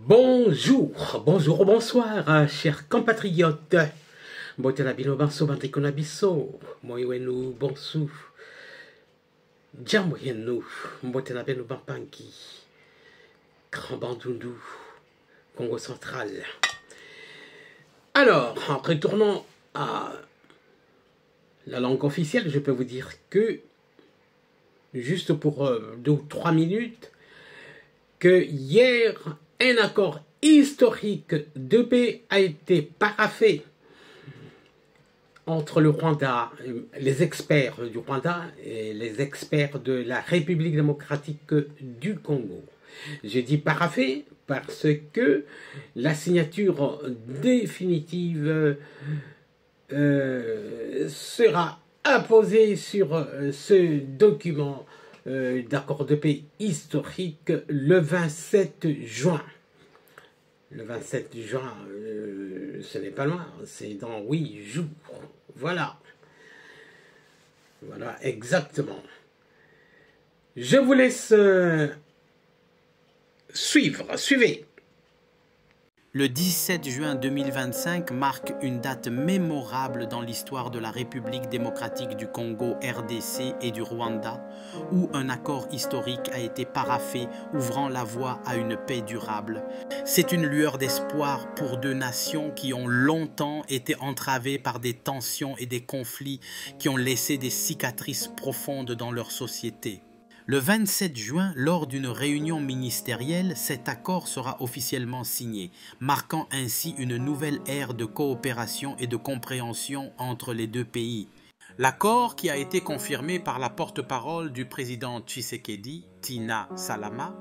Bonjour, bonsoir, chers compatriotes. Botelabino banso bantikonabiso, moyenu bonsu. Djamoyenu, botelabeno bampanki. Grand Bandundu, Congo central. Alors, en retournant à la langue officielle, je peux vous dire que, juste pour 2 ou 3 minutes, que hier, un accord historique de paix a été paraphé entre le Rwanda, les experts du Rwanda et les experts de la République démocratique du Congo. Je dis paraphé parce que la signature définitive sera apposée sur ce document d'accord de paix historique le 27 juin. Le 27 juin, ce n'est pas loin, c'est dans 8 jours. Voilà. Voilà, exactement. Je vous laisse suivez. Le 17 juin 2025 marque une date mémorable dans l'histoire de la République démocratique du Congo, RDC et du Rwanda, où un accord historique a été paraphé, ouvrant la voie à une paix durable. C'est une lueur d'espoir pour 2 nations qui ont longtemps été entravées par des tensions et des conflits qui ont laissé des cicatrices profondes dans leur société. Le 27 juin, lors d'une réunion ministérielle, cet accord sera officiellement signé, marquant ainsi une nouvelle ère de coopération et de compréhension entre les 2 pays. L'accord, qui a été confirmé par la porte-parole du président Tshisekedi, Tina Salama,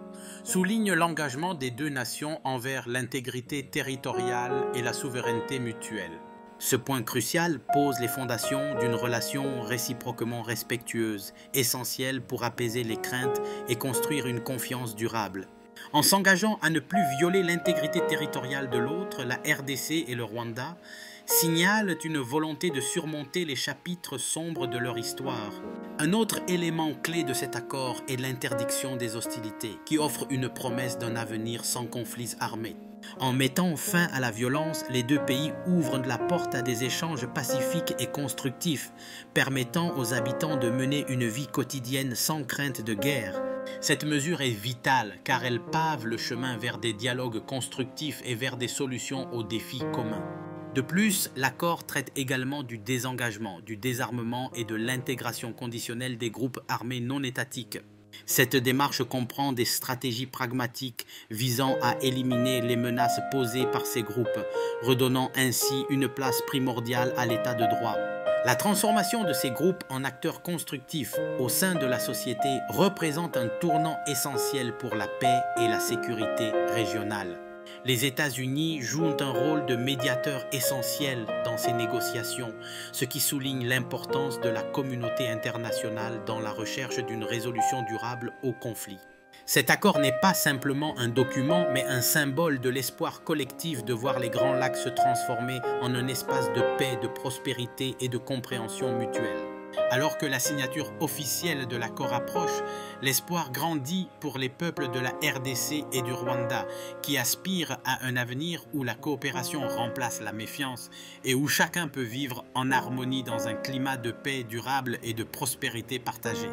souligne l'engagement des 2 nations envers l'intégrité territoriale et la souveraineté mutuelle. Ce point crucial pose les fondations d'une relation réciproquement respectueuse, essentielle pour apaiser les craintes et construire une confiance durable. En s'engageant à ne plus violer l'intégrité territoriale de l'autre, la RDC et le Rwanda signalent une volonté de surmonter les chapitres sombres de leur histoire. Un autre élément clé de cet accord est l'interdiction des hostilités, qui offre une promesse d'un avenir sans conflits armés. En mettant fin à la violence, les 2 pays ouvrent la porte à des échanges pacifiques et constructifs, permettant aux habitants de mener une vie quotidienne sans crainte de guerre. Cette mesure est vitale car elle pave le chemin vers des dialogues constructifs et vers des solutions aux défis communs. De plus, l'accord traite également du désengagement, du désarmement et de l'intégration conditionnelle des groupes armés non étatiques. Cette démarche comprend des stratégies pragmatiques visant à éliminer les menaces posées par ces groupes, redonnant ainsi une place primordiale à l'état de droit. La transformation de ces groupes en acteurs constructifs au sein de la société représente un tournant essentiel pour la paix et la sécurité régionale. Les États-Unis jouent un rôle de médiateur essentiel dans ces négociations, ce qui souligne l'importance de la communauté internationale dans la recherche d'une résolution durable au conflit. Cet accord n'est pas simplement un document, mais un symbole de l'espoir collectif de voir les Grands Lacs se transformer en un espace de paix, de prospérité et de compréhension mutuelle. Alors que la signature officielle de l'accord approche, l'espoir grandit pour les peuples de la RDC et du Rwanda qui aspirent à un avenir où la coopération remplace la méfiance et où chacun peut vivre en harmonie dans un climat de paix durable et de prospérité partagée.